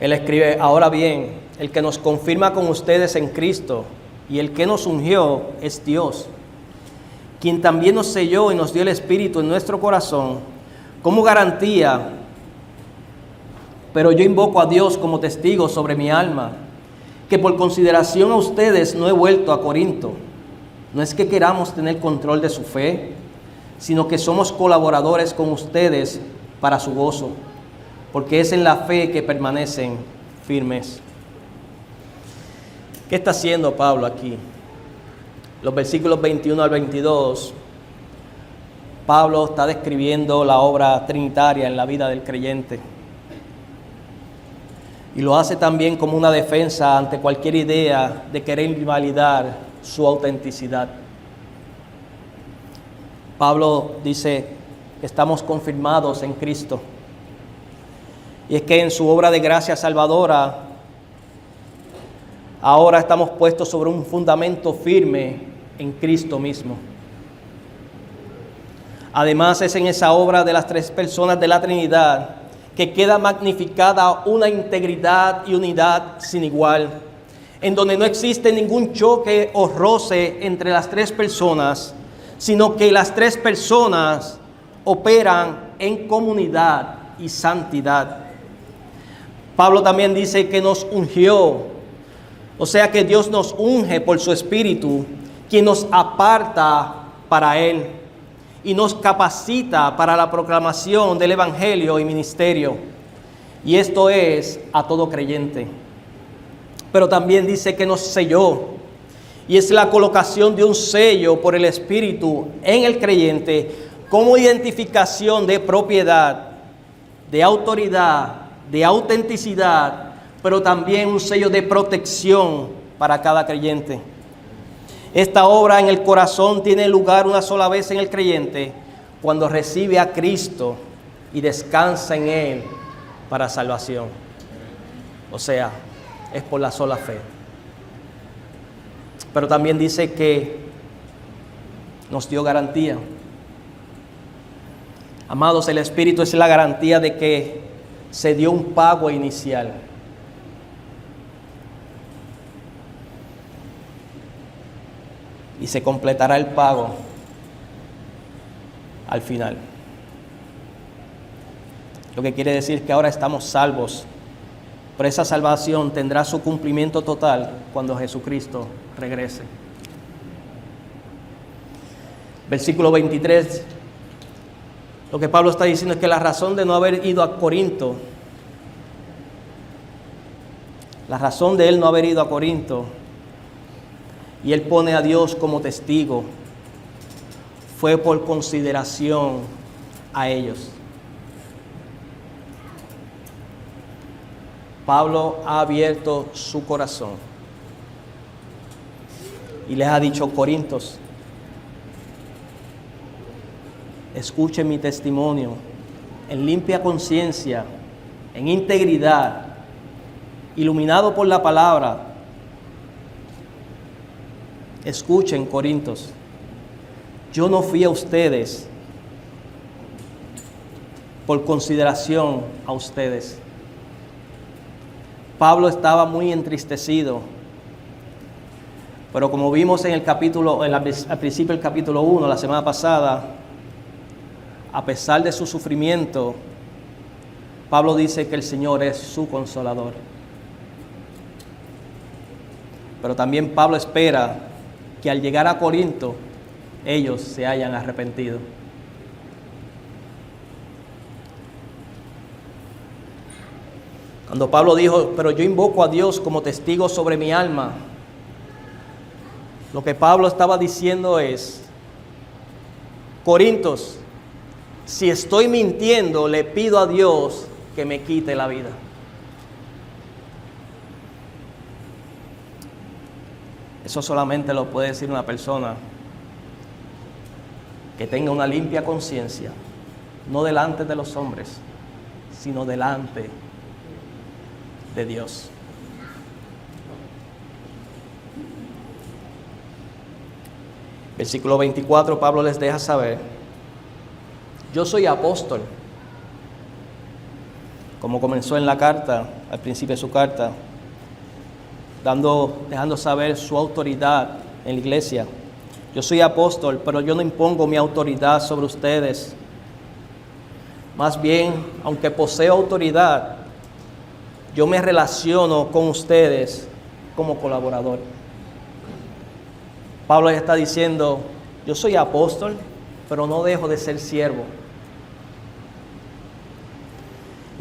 Él escribe: ahora bien, el que nos confirma con ustedes en Cristo y el que nos ungió es Dios, quien también nos selló y nos dio el Espíritu en nuestro corazón como garantía. Pero yo invoco a Dios como testigo sobre mi alma, que por consideración a ustedes no he vuelto a Corinto. No es que queramos tener control de su fe, sino que somos colaboradores con ustedes para su gozo, porque es en la fe que permanecen firmes. ¿Qué está haciendo Pablo aquí? Los versículos 21 al 22, Pablo está describiendo la obra trinitaria en la vida del creyente. Y lo hace también como una defensa ante cualquier idea de querer invalidar su autenticidad. Pablo dice que estamos confirmados en Cristo. Y es que en su obra de gracia salvadora, ahora estamos puestos sobre un fundamento firme en Cristo mismo. Además, es en esa obra de las tres personas de la Trinidad que queda magnificada una integridad y unidad sin igual, en donde no existe ningún choque o roce entre las tres personas, sino que las tres personas operan en comunidad y santidad. Pablo también dice que nos ungió, o sea que Dios nos unge por su Espíritu, quien nos aparta para Él y nos capacita para la proclamación del Evangelio y ministerio. Y esto es a todo creyente. Pero también dice que nos selló. Y es la colocación de un sello por el Espíritu en el creyente como identificación de propiedad, de autoridad, de autenticidad, pero también un sello de protección para cada creyente. Esta obra en el corazón tiene lugar una sola vez en el creyente cuando recibe a Cristo y descansa en Él para salvación. O sea, es por la sola fe. Pero también dice que nos dio garantía. Amados, el Espíritu es la garantía de que se dio un pago inicial. Y se completará el pago al final. Lo que quiere decir que ahora estamos salvos. Pero esa salvación tendrá su cumplimiento total cuando Jesucristo regrese. Versículo 23. Lo que Pablo está diciendo es que la razón de no haber ido a Corinto, la razón de él no haber ido a Corinto, y él pone a Dios como testigo, fue por consideración a ellos. Pablo ha abierto su corazón y les ha dicho: Corintios, escuchen mi testimonio en limpia conciencia, en integridad, iluminado por la palabra. Escuchen, Corintios, yo no fui a ustedes por consideración a ustedes. Pablo estaba muy entristecido, pero como vimos en el capítulo, al principio del capítulo 1, la semana pasada, a pesar de su sufrimiento, Pablo dice que el Señor es su consolador. Pero también Pablo espera que al llegar a Corinto, ellos se hayan arrepentido. Cuando Pablo dijo: pero yo invoco a Dios como testigo sobre mi alma, lo que Pablo estaba diciendo es: Corintios, si estoy mintiendo, le pido a Dios que me quite la vida. Eso solamente lo puede decir una persona que tenga una limpia conciencia, no delante de los hombres, sino delante de Dios. Versículo 24, Pablo les deja saber: yo soy apóstol, como comenzó en la carta, al principio de su carta, dejando saber su autoridad en la iglesia. Yo soy apóstol, pero yo no impongo mi autoridad sobre ustedes. Más bien, aunque poseo autoridad, yo me relaciono con ustedes como colaborador. Pablo está diciendo: yo soy apóstol, pero no dejo de ser siervo.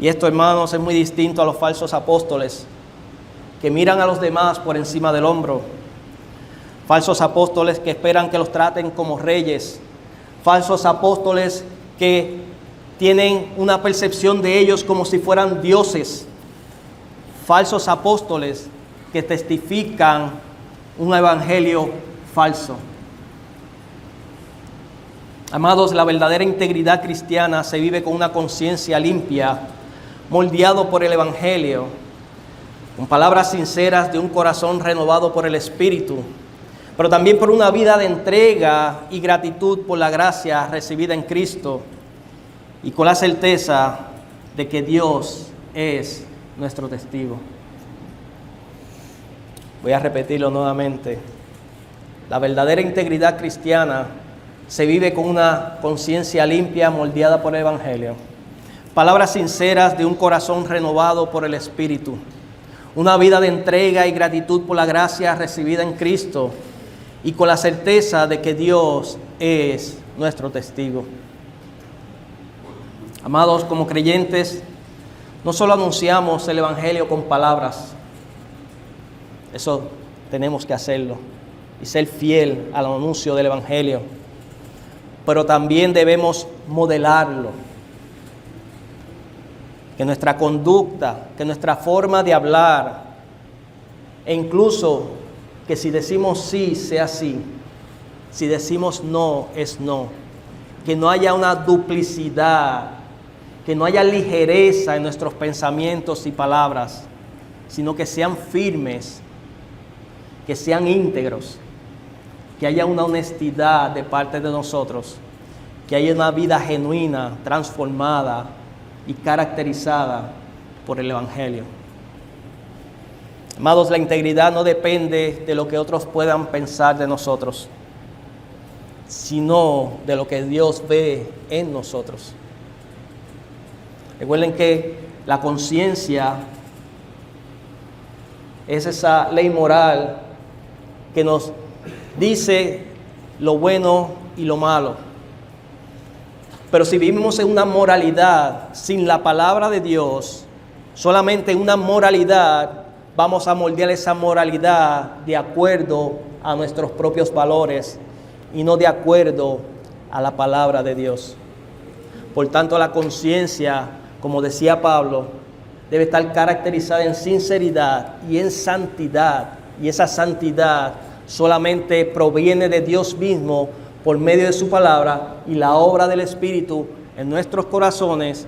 Y esto, hermanos, es muy distinto a los falsos apóstoles que miran a los demás por encima del hombro. Falsos apóstoles que esperan que los traten como reyes. Falsos apóstoles que tienen una percepción de ellos como si fueran dioses. Falsos apóstoles que testifican un evangelio falso. Amados, la verdadera integridad cristiana se vive con una conciencia limpia, moldeado por el evangelio, con palabras sinceras de un corazón renovado por el Espíritu, pero también por una vida de entrega y gratitud por la gracia recibida en Cristo y con la certeza de que Dios es nuestro testigo. Voy a repetirlo nuevamente. La verdadera integridad cristiana se vive con una conciencia limpia, moldeada por el Evangelio. Palabras sinceras de un corazón renovado por el Espíritu. Una vida de entrega y gratitud por la gracia recibida en Cristo y con la certeza de que Dios es nuestro testigo. Amados, como creyentes, no solo anunciamos el Evangelio con palabras, eso tenemos que hacerlo y ser fiel al anuncio del Evangelio, pero también debemos modelarlo. Que nuestra conducta, que nuestra forma de hablar, e incluso que si decimos sí, sea sí, si decimos no, es no. Que no haya una duplicidad, que no haya ligereza en nuestros pensamientos y palabras, sino que sean firmes, que sean íntegros, que haya una honestidad de parte de nosotros, que haya una vida genuina, transformada y caracterizada por el Evangelio. Amados, la integridad no depende de lo que otros puedan pensar de nosotros, sino de lo que Dios ve en nosotros. Recuerden que la conciencia es esa ley moral que nos dice lo bueno y lo malo. Pero si vivimos en una moralidad sin la palabra de Dios, solamente en una moralidad, vamos a moldear esa moralidad de acuerdo a nuestros propios valores y no de acuerdo a la palabra de Dios. Por tanto, la conciencia, como decía Pablo, debe estar caracterizada en sinceridad y en santidad. Y esa santidad solamente proviene de Dios mismo por medio de su palabra y la obra del Espíritu en nuestros corazones,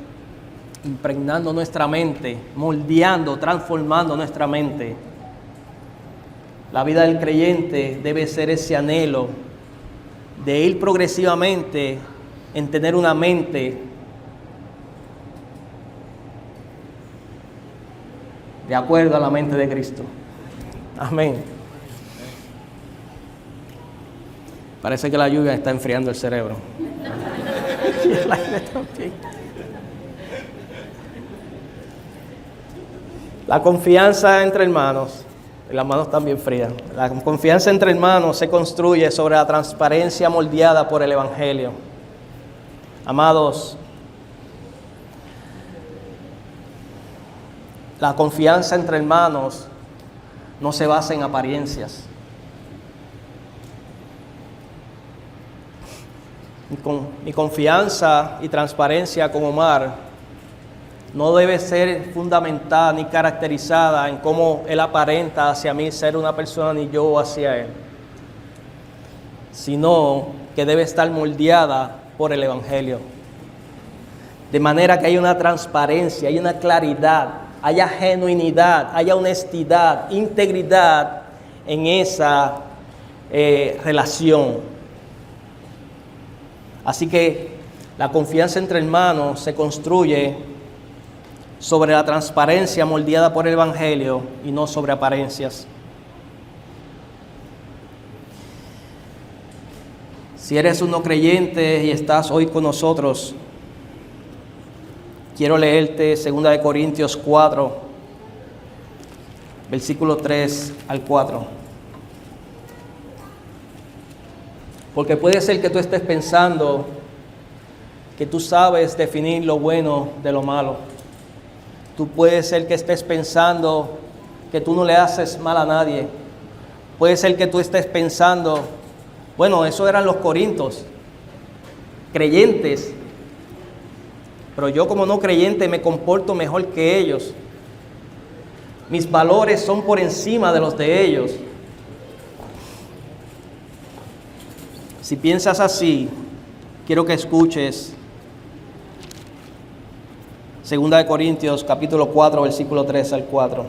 impregnando nuestra mente, moldeando, transformando nuestra mente. La vida del creyente debe ser ese anhelo de ir progresivamente en tener una mente de acuerdo a la mente de Cristo. Amén. Parece que la lluvia está enfriando el cerebro. La confianza entre hermanos, las manos están bien frías. La confianza entre hermanos se construye sobre la transparencia moldeada por el Evangelio. Amados, la confianza entre hermanos no se basa en apariencias. Mi confianza y transparencia con Omar no debe ser fundamentada ni caracterizada en cómo él aparenta hacia mí ser una persona ni yo hacia él, sino que debe estar moldeada por el Evangelio. De manera que haya una transparencia, haya una claridad, haya genuinidad, haya honestidad, integridad en esa relación. Así que la confianza entre hermanos se construye sobre la transparencia moldeada por el Evangelio y no sobre apariencias. Si eres un no creyente y estás hoy con nosotros, quiero leerte 2 Corintios 4, versículo 3 al 4. Porque puede ser que tú estés pensando que tú sabes definir lo bueno de lo malo. Tú puedes ser que estés pensando que tú no le haces mal a nadie. Puede ser que tú estés pensando, bueno, eso eran los corintios, creyentes, pero yo como no creyente me comporto mejor que ellos. Mis valores son por encima de los de ellos. Si piensas así, quiero que escuches 2 Corintios capítulo 4, versículo 3 al 4.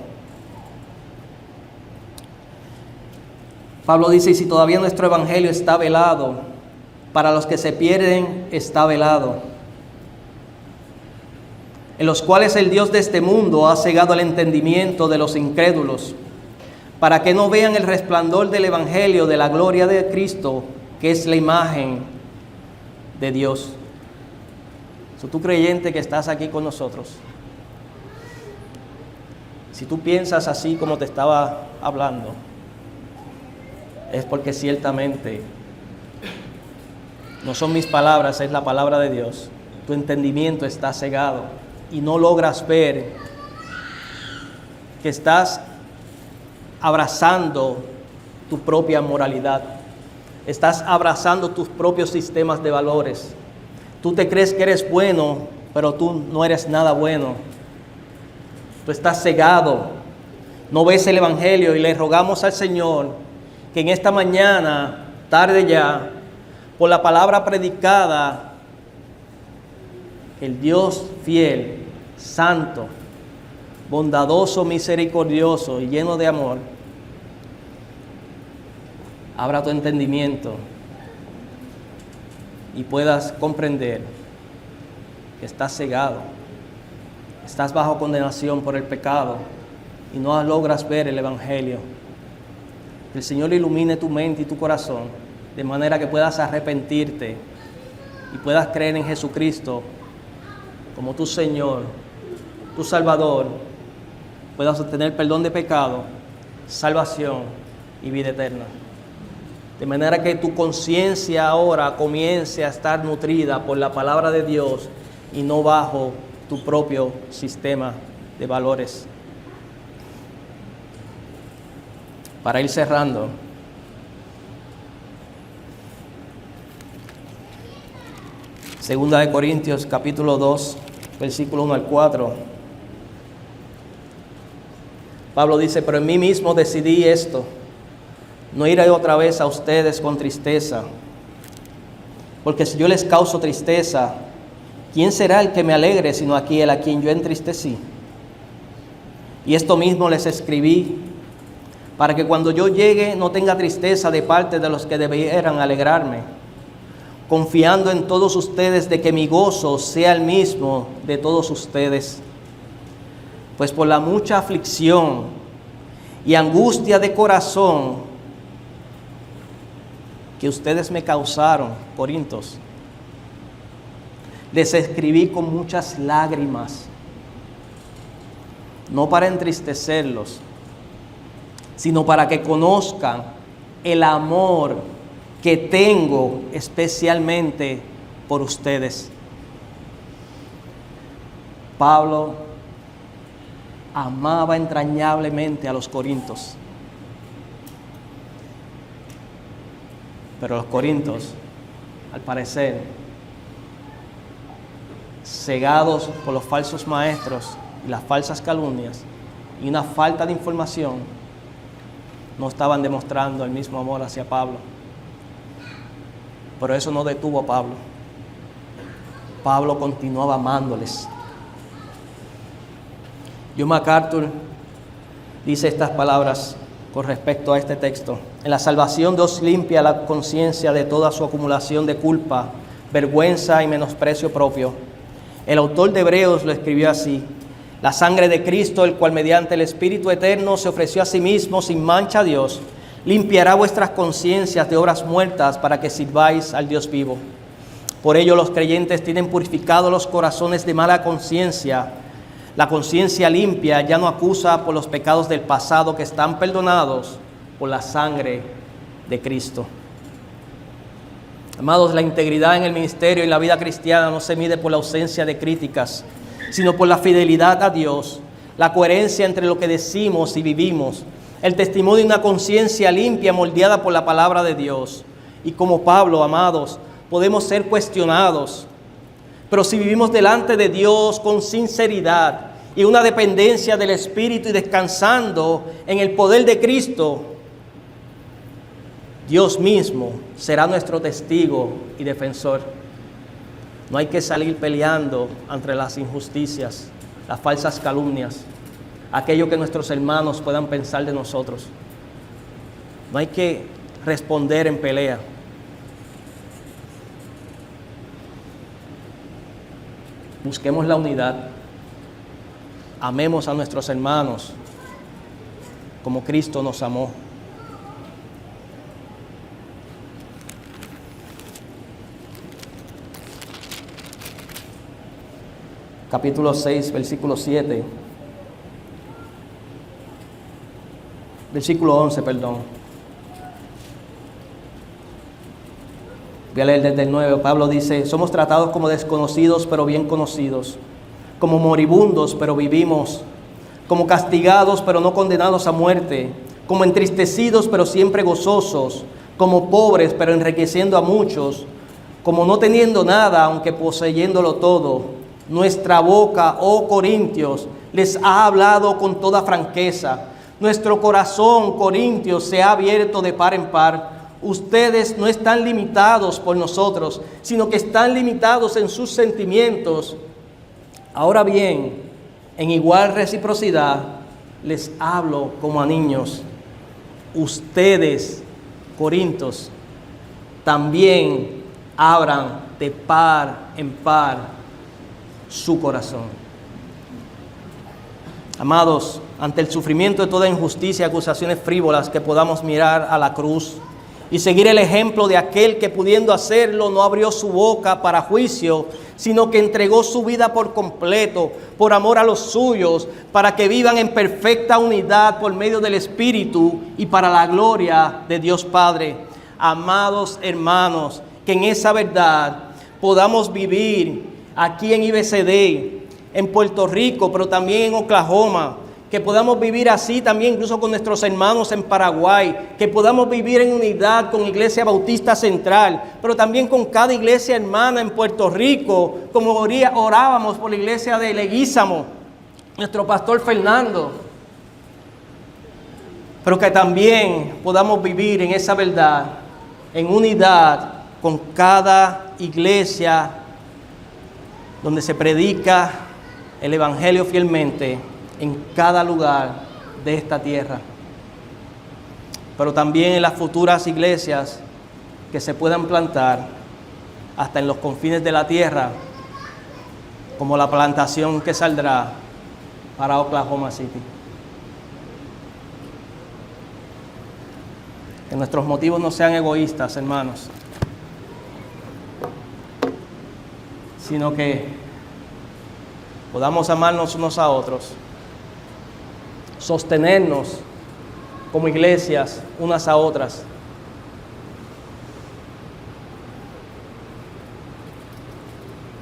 Pablo dice, y si todavía nuestro evangelio está velado, para los que se pierden está velado, en los cuales el Dios de este mundo ha cegado el entendimiento de los incrédulos, para que no vean el resplandor del evangelio de la gloria de Cristo, que es la imagen de Dios. Tú creyente que estás aquí con nosotros, si tú piensas así como te estaba hablando, es porque ciertamente no son mis palabras, es la palabra de Dios. Tu entendimiento está cegado y no logras ver que estás abrazando tu propia moralidad, estás abrazando tus propios sistemas de valores. Tú te crees que eres bueno, pero tú no eres nada bueno. Tú estás cegado, no ves el evangelio, y le rogamos al Señor que en esta mañana, tarde ya, por la palabra predicada, el Dios fiel, santo, bondadoso, misericordioso y lleno de amor, abra tu entendimiento y puedas comprender que estás cegado, estás bajo condenación por el pecado y no logras ver el evangelio. Que el Señor ilumine tu mente y tu corazón de manera que puedas arrepentirte y puedas creer en Jesucristo como tu Señor, tu Salvador, puedas obtener perdón de pecado, salvación y vida eterna. De manera que tu conciencia ahora comience a estar nutrida por la palabra de Dios y no bajo tu propio sistema de valores. Para ir cerrando, Segunda de Corintios capítulo 2, versículo 1 al 4. Pablo dice, pero en mí mismo decidí esto, no iré otra vez a ustedes con tristeza, porque si yo les causo tristeza, ¿quién será el que me alegre sino aquel a quien yo entristecí? Y esto mismo les escribí, para que cuando yo llegue no tenga tristeza de parte de los que debieran alegrarme, confiando en todos ustedes de que mi gozo sea el mismo de todos ustedes. Pues por la mucha aflicción y angustia de corazón que ustedes me causaron, Corintios, les escribí con muchas lágrimas, no para entristecerlos, sino para que conozcan el amor que tengo especialmente por ustedes. Pablo amaba entrañablemente a los corintios, pero los corintios, al parecer, cegados por los falsos maestros y las falsas calumnias y una falta de información, no estaban demostrando el mismo amor hacia Pablo. Pero eso no detuvo a Pablo. Pablo continuaba amándoles. John MacArthur dice estas palabras con respecto a este texto: en la salvación Dios limpia la conciencia de toda su acumulación de culpa, vergüenza y menosprecio propio. El autor de Hebreos lo escribió así: la sangre de Cristo, el cual mediante el Espíritu eterno se ofreció a sí mismo sin mancha a Dios, limpiará vuestras conciencias de obras muertas para que sirváis al Dios vivo. Por ello los creyentes tienen purificados los corazones de mala conciencia. La conciencia limpia ya no acusa por los pecados del pasado, que están perdonados por la sangre de Cristo. Amados, la integridad en el ministerio y la vida cristiana no se mide por la ausencia de críticas, sino por la fidelidad a Dios, la coherencia entre lo que decimos y vivimos, el testimonio de una conciencia limpia moldeada por la palabra de Dios. Y como Pablo, amados, podemos ser cuestionados, pero si vivimos delante de Dios con sinceridad y una dependencia del Espíritu y descansando en el poder de Cristo, Dios mismo será nuestro testigo y defensor. No hay que salir peleando entre las injusticias, las falsas calumnias, aquello que nuestros hermanos puedan pensar de nosotros. No hay que responder en pelea. Busquemos la unidad. Amemos a nuestros hermanos como Cristo nos amó. Capítulo 6, versículo 7. Versículo 11, perdón. Voy a leer desde el 9. Pablo dice: somos tratados como desconocidos, pero bien conocidos, como moribundos, pero vivimos, como castigados, pero no condenados a muerte, como entristecidos, pero siempre gozosos, como pobres, pero enriqueciendo a muchos, como no teniendo nada, aunque poseyéndolo todo. Nuestra boca, oh Corintios, les ha hablado con toda franqueza. Nuestro corazón, Corintios, se ha abierto de par en par. Ustedes no están limitados por nosotros, sino que están limitados en sus sentimientos. Ahora bien, en igual reciprocidad, les hablo como a niños. Ustedes, Corintios, también abran de par en par su corazón. Amados, ante el sufrimiento de toda injusticia y acusaciones frívolas, que podamos mirar a la cruz y seguir el ejemplo de aquel que, pudiendo hacerlo, no abrió su boca para juicio, sino que entregó su vida por completo, por amor a los suyos, para que vivan en perfecta unidad por medio del Espíritu y para la gloria de Dios Padre. Amados hermanos, que en esa verdad podamos vivir aquí en IBCD, en Puerto Rico, pero también en Oklahoma, que podamos vivir así también incluso con nuestros hermanos en Paraguay, que podamos vivir en unidad con Iglesia Bautista Central, pero también con cada iglesia hermana en Puerto Rico, como orábamos por la iglesia de Leguízamo, nuestro pastor Fernando, pero que también podamos vivir en esa verdad, en unidad con cada iglesia donde se predica el Evangelio fielmente en cada lugar de esta tierra, pero también en las futuras iglesias que se puedan plantar hasta en los confines de la tierra, como la plantación que saldrá para Oklahoma City. Que nuestros motivos no sean egoístas, hermanos, sino que podamos amarnos unos a otros, sostenernos como iglesias unas a otras,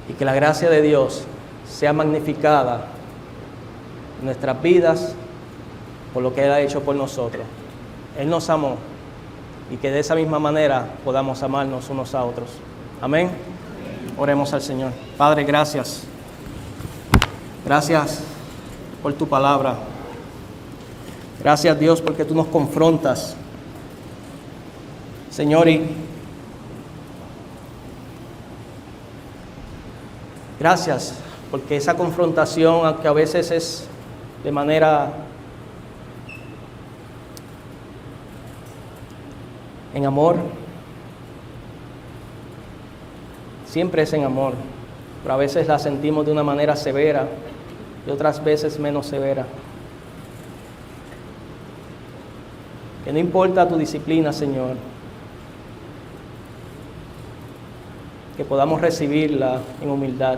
y que la gracia de Dios sea magnificada en nuestras vidas por lo que Él ha hecho por nosotros. Él nos amó, y que de esa misma manera podamos amarnos unos a otros. Amén. Oremos al Señor. Padre, gracias. Gracias por tu palabra. Gracias, Dios, porque tú nos confrontas, Señor, y gracias porque esa confrontación, aunque a veces es de manera en amor, siempre es en amor, pero a veces la sentimos de una manera severa y otras veces menos severa. Que no importa tu disciplina, Señor, que podamos recibirla en humildad.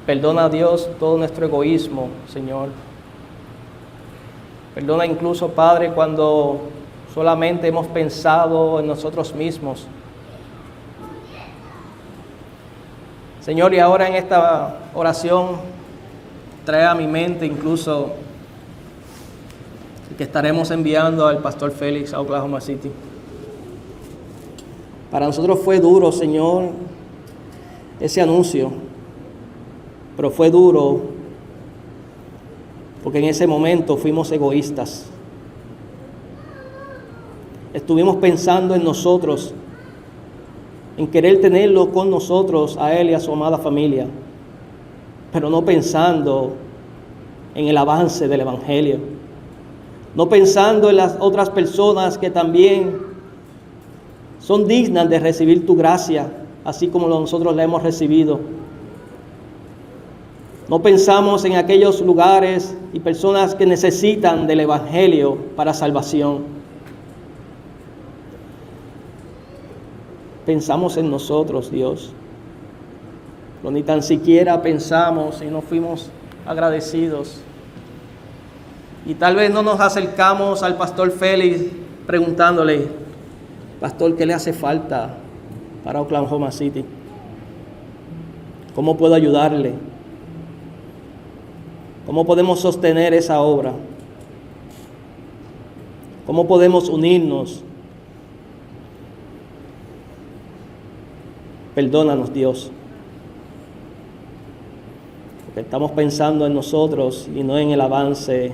Perdona, Dios, todo nuestro egoísmo, Señor. Perdona incluso, Padre, cuando solamente hemos pensado en nosotros mismos. Señor, y ahora en esta oración trae a mi mente incluso el que estaremos enviando al pastor Félix a Oklahoma City. Para nosotros fue duro, Señor, ese anuncio, pero fue duro porque en ese momento fuimos egoístas. Estuvimos pensando en nosotros, en querer tenerlo con nosotros, a él y a su amada familia, pero no pensando en el avance del Evangelio, no pensando en las otras personas que también son dignas de recibir tu gracia, así como nosotros la hemos recibido. No pensamos en aquellos lugares y personas que necesitan del Evangelio para salvación. Pensamos en nosotros, Dios, pero ni tan siquiera pensamos y no fuimos agradecidos. Y tal vez no nos acercamos al pastor Félix preguntándole: pastor, ¿qué le hace falta para Oklahoma City? ¿Cómo puedo ayudarle? ¿Cómo podemos sostener esa obra? ¿Cómo podemos unirnos? Perdónanos, Dios, porque estamos pensando en nosotros y no en el avance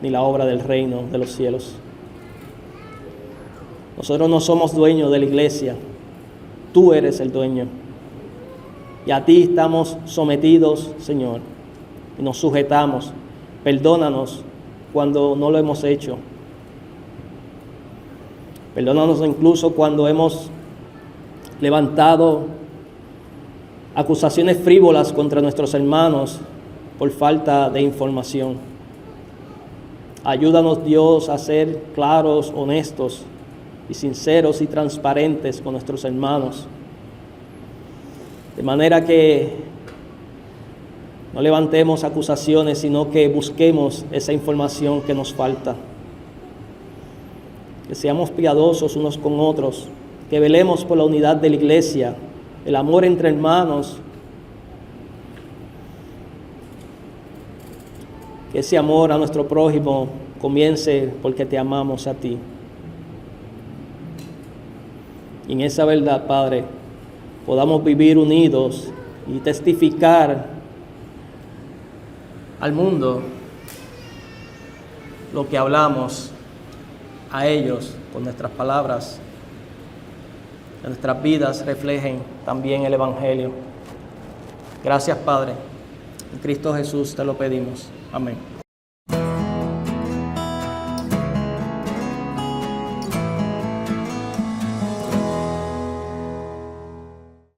ni la obra del reino de los cielos. Nosotros no somos dueños de la iglesia, tú eres el dueño. Y a ti estamos sometidos, Señor, y nos sujetamos. Perdónanos cuando no lo hemos hecho. Perdónanos incluso cuando hemos levantado acusaciones frívolas contra nuestros hermanos por falta de información. Ayúdanos, Dios, a ser claros, honestos y sinceros y transparentes con nuestros hermanos, de manera que no levantemos acusaciones, sino que busquemos esa información que nos falta. Que seamos piadosos unos con otros, que velemos por la unidad de la iglesia, el amor entre hermanos, que ese amor a nuestro prójimo comience porque te amamos a ti. Y en esa verdad, Padre, podamos vivir unidos y testificar al mundo lo que hablamos a ellos con nuestras palabras. Que nuestras vidas reflejen también el Evangelio. Gracias, Padre. En Cristo Jesús te lo pedimos. Amén.